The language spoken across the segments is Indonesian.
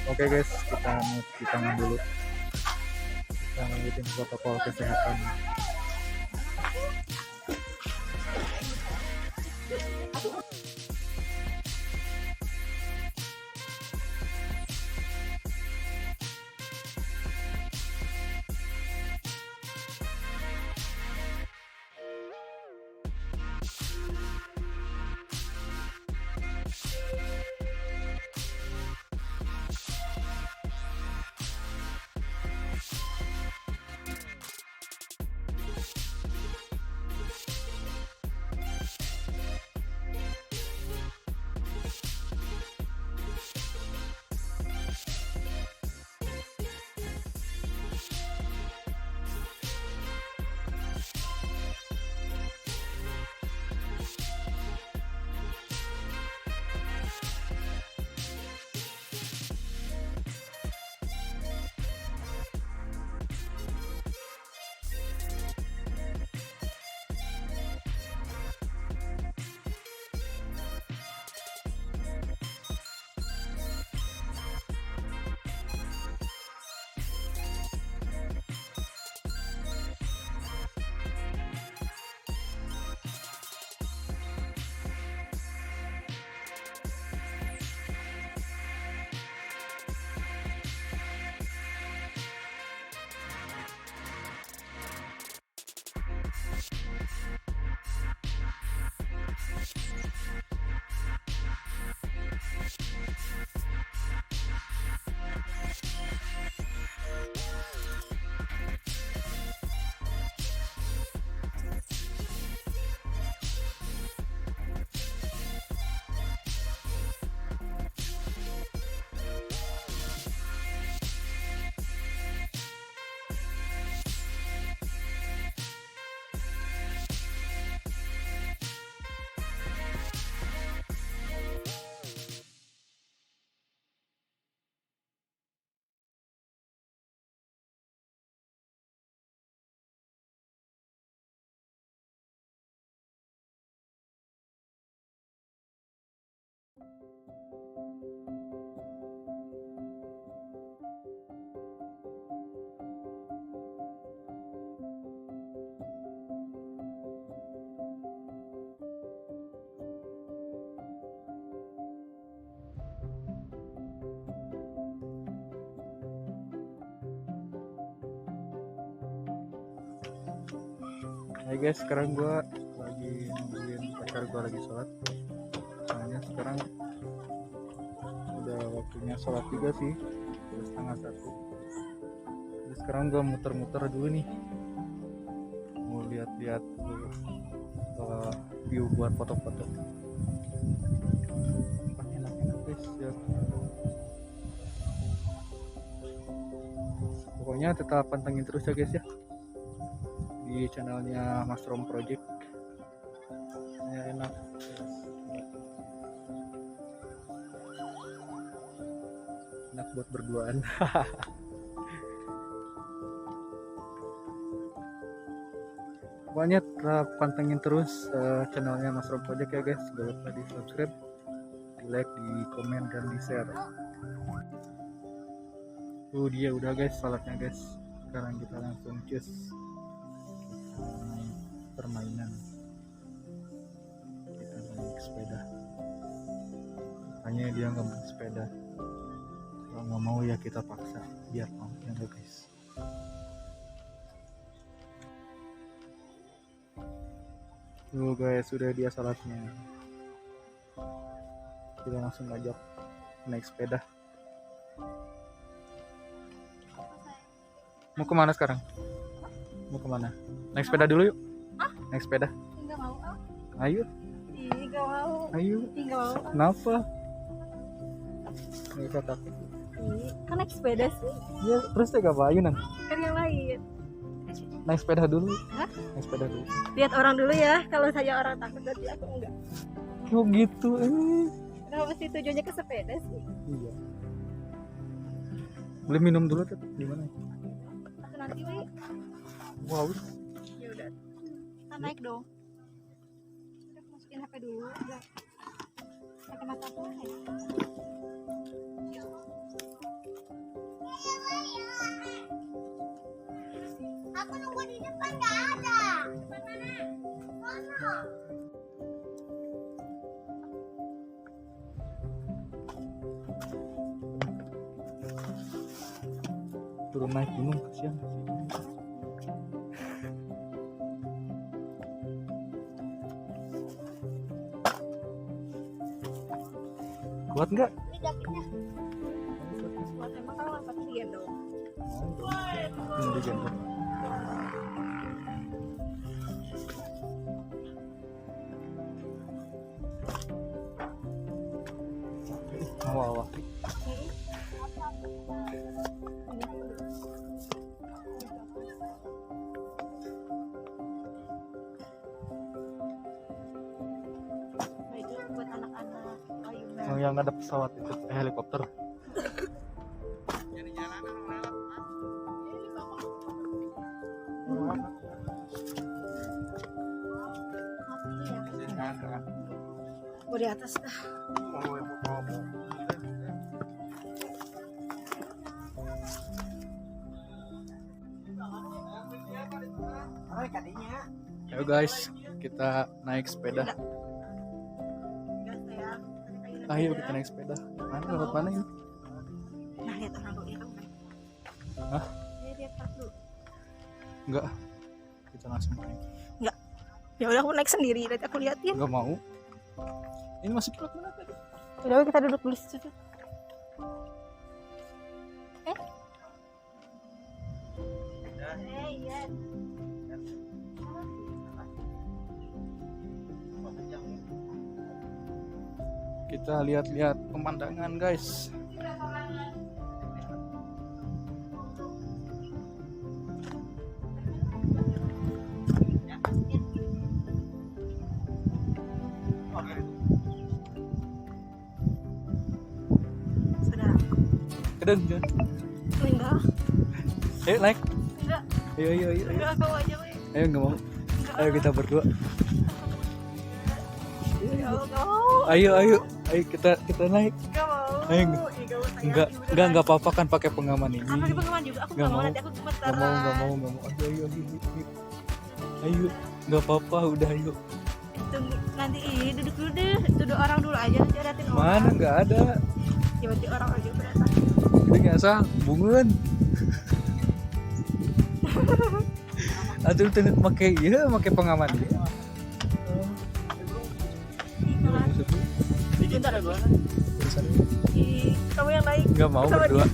Oke guys, kita mau cuci tangan dulu. Kita lanjutin protokol kesehatan. Hai guys, sekarang gue lagi nungguin pacar gue lagi sholat. Soalnya sekarang udah waktunya sholat juga sih, udah 12:30. Jadi sekarang gue muter-muter dulu nih, mau lihat-lihat dulu view buat foto-foto. Tempatnya enak-enak guys ya. Pokoknya tetap pantengin terus ya guys ya di channelnya Mas Rom Project. Ya, enak. Enak buat berduaan. Pokoknya tetap pantengin terus channelnya Mas Rom Project ya guys. Jangan lupa di subscribe, di like, di komen, dan di share. Tuh dia udah guys salatnya guys. Sekarang kita langsung cus main permainan. Kita naik sepeda. Hanya dia nggak mau sepeda. Kalau nggak mau ya kita paksa biar mau ya guys. Tuh guys, sudah dia salatnya. Kita langsung ngajak naik sepeda. Mau kemana sekarang? Mau kemana? Naik sepeda dulu yuk. Naik sepeda. Enggak mau. Ayo. Enggak mau. Ayo. Enggak mau. Kenapa? Nggak usah takut. Kan naik sepeda sih. Ya terus ya gak ayo nanti. Kan yang lain. Naik sepeda dulu. Hah? Naik sepeda dulu. Lihat orang dulu ya. Kalau saya orang takut berarti aku enggak. Oh gitu. Kenapa sih tujuannya ke sepeda sih? Iya. Beli minum dulu tuh. Di mana? Aku nanti Wi. Wow. Ya udah. Kita naik dong. Udah masukin HP dulu. Udah. Pakai mata aku ya. nunggu di depan nggak ada. Mana? Turun naik gunung kasihan. Kuat nggak? Ini jaketnya. Buat emang kalau nggak pasti gendong. Ini digendong. Awal-awal. Nah, itu buat anak-anak ayunan. Yang ada pesawat itu helikopter. Mau di atas dah. Ayo guys, kita naik sepeda. Ayo kita naik sepeda. Mana lewat mana ini? Nah, lihat orang dulu, lihat orang. Hah? Lihat tas dulu. Enggak. Kita langsung naik. Enggak. Ya udah aku naik sendiri, nanti aku liatin. Enggak mau. Ini masih pilot mana tadi? Udah kita duduk dulu situ. Iya. Kita lihat-lihat pemandangan guys. Sudah. Kedeng kan? Enggak. Ayo naik. Enggak. Ayo. Enggak, kau aja, weh. Ayo nggak mau. Ayo kita berdua. Enggak mau. Ayo kita naik. Enggak mau. Ayo, Enggak. Enggak apa-apa kan pakai pengaman ini. Aku pakai pengaman juga. Aku Nggak enggak mau mau. nanti aku gemetaran. Nggak mau. Ayo. Ayo, nggak apa-apa, udah ayo. Tunggu nanti duduk dulu deh. Duduk orang dulu aja nanti liatin orang. Mana nggak ada. Tiba-tiba orang aja berdatang. Kita nggak sah, bungun. Aduh, tenet pakai pengaman dia. Bentar ya gua. Kamu yang naik. Nggak mau Sama berdua.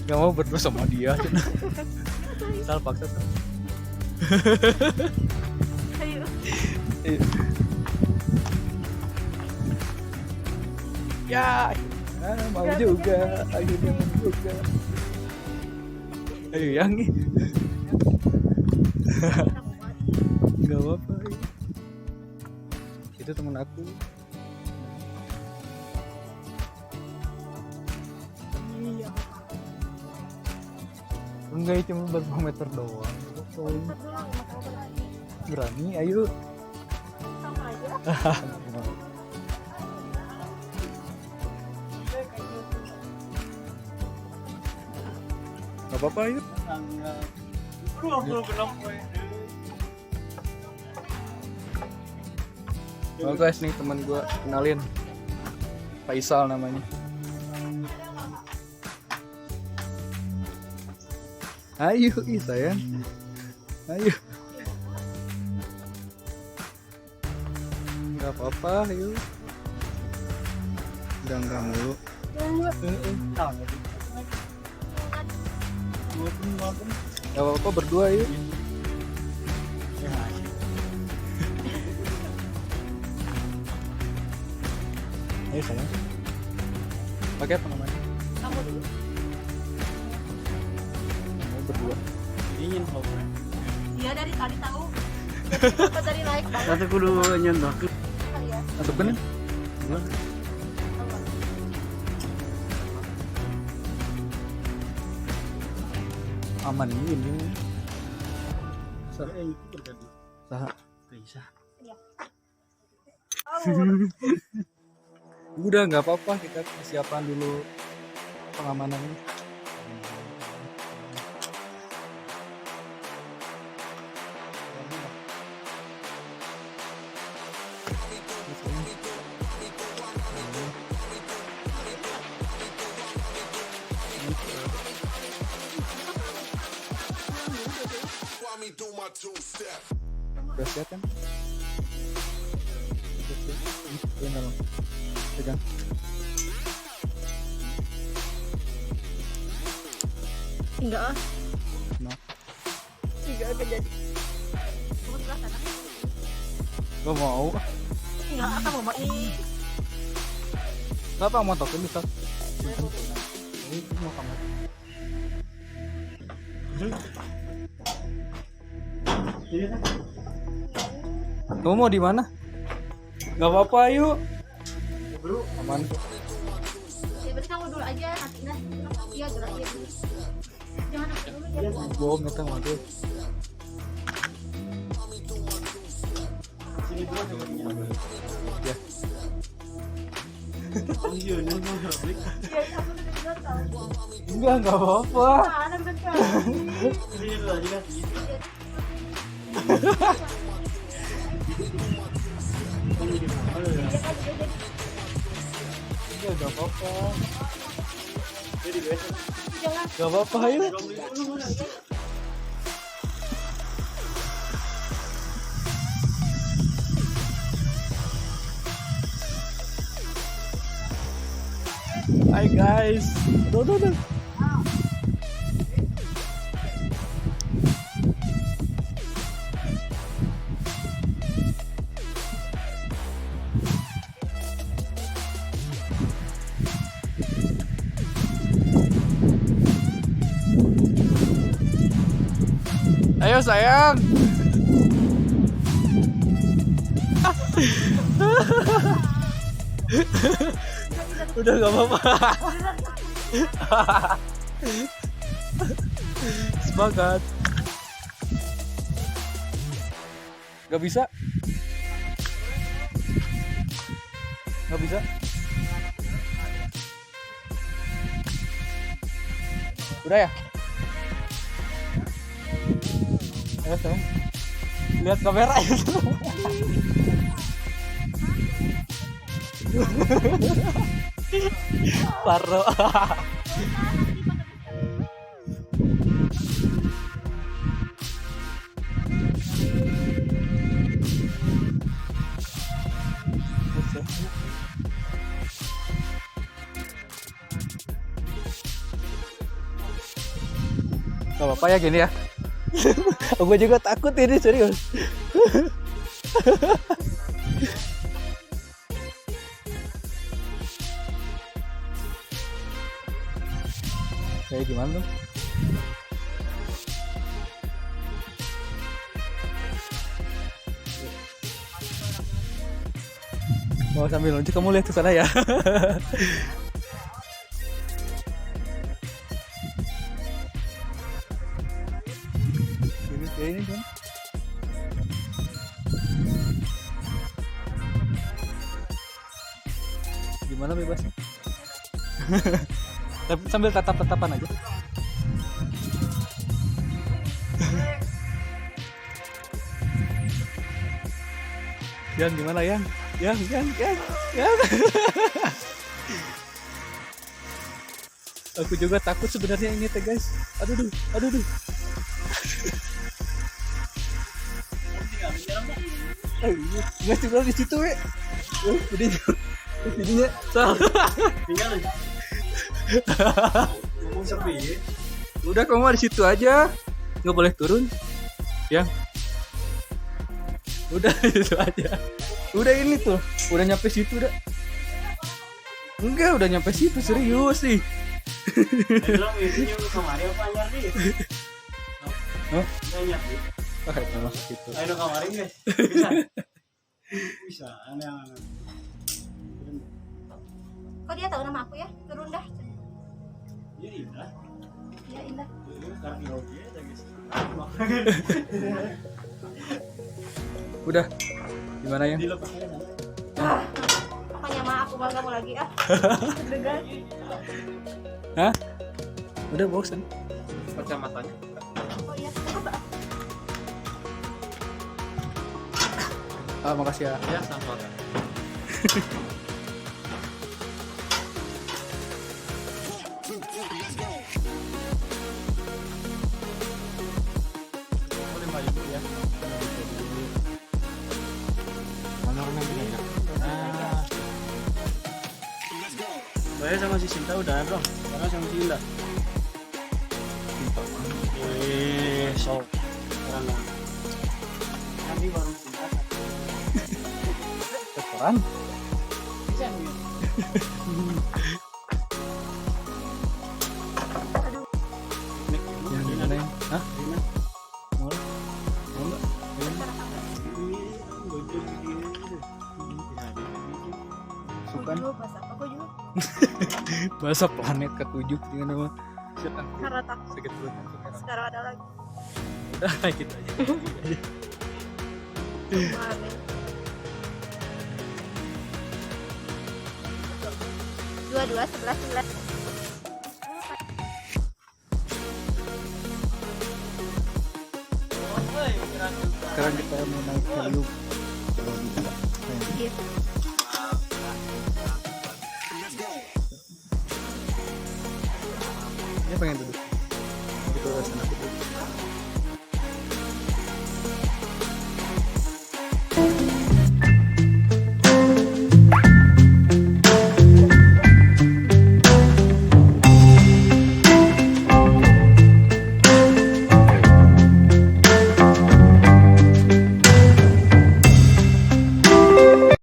Nggak mau berdua sama dia. Sal paksa Sal. Ayo. Ya, mau juga. Akhirnya mau juga. Ayo yang ini. Nggak apa-apa. Itu temen aku. Iya. Enggak, cuma berapa meter doang. Berani, ayo. Sama aja. Gak apa-apa, ayo. Oh guys, nih teman gue, kenalin. Faisal namanya. Ayo, sayang. Ayo. Gak apa-apa, ayo. Enggak mulu. Gak apa-apa, berdua yuk. Ayo sayang. Pakai apa namanya? Kamu dulu. Mau berdua. Ingin kau. Iya dari tadi tahu. Pas dari naik banget Satu kudu nyontoh. kali ya. Masuk bener? Aman ini. Saya ikut berarti. Saha. Bisa. Oh, Udah nggak apa-apa, kita persiapan dulu pengamanannya. Udah siap kan? Udah siap. Ini nggak mau. Pegang. Enggak ah. Nah, Enggak akan jadi. Kamu sebelah sana. gak mau. Enggak akan mau ini. Kenapa mau token bisa? Ini mau kamu. Kamu mau di mana? Gak apa-apa, yuk. Bro, aman. Ya berarti kamu dulu aja nanti nah. Iya gerak dia dulu. Jangan aku dulu ya. Bohong ngeteng waduh. Sini dulu coba. Ya. Oh iya, ini mau balik. Iya, aku udah benar tahu. Enggak apa-apa. Anak bentar. Sini dulu aja kan. Iya, gak apa-apa. Jadi biasa. Jangan. Gak apa-apa, yuk. Hai guys. Aduh. Ayo sayang. Udah gak apa-apa. Semangat. Gak bisa. Gak bisa. Udah ya? Ayo sayang. Lihat kamera itu. Paro. Gak apa-apa ya gini ya. Gue juga takut ini serius. Kayak gimana tuh? Mau sambil loncat kamu lihat ke sana ya. Ini kan. Gimana bebasnya? Tapi sambil tatap-tatapan aja. Yang gimana yang? Yang. Aku juga takut sebenarnya ini teh guys. Aduh. Nggak tinggal di situ we. Jadinya salah. Tinggal. Ngomong sepi ya. Udah kamu di situ aja, nggak boleh turun, ya. Udah itu aja. Udah ini tuh, udah nyampe situ udah. Enggak, udah nyampe situ serius sih. Bilang ini kemarin apa anyar nih? Hah? Anyar nih. Ah, itu masuk situ. Ayo kemarin guys. Bisa. Aneh. Kok dia tahu nama aku ya? Turun dah. Iya Indah. Ya Indah. Sekarang Yogi aja guys. Udah, gimana ya? Dilepas aja. Pokoknya mah aku bangga mau lagi ah. Deg-degan. Hah? Udah bosan. Kacamatanya. Oh iya. Ah, makasih ya. Ya sama. Boleh maju. Saya sama si Sinta udah dong. Karena sama si Indah. So. Karena kami baru Sinta. Restoran. Bisa nih. Yang di mana? Hah? Dina. Mau? Mau nggak? Sukan Kuju, bahasa apa kuju? bahasa planet ketujuh dengan nama Karatak. sakit perut Sekarang ada lagi. udah gitu aja. Kemarin. 22, 11, 11. Sekarang kita mau naik kayu kalau bisa. Iya. Ini pengen duduk.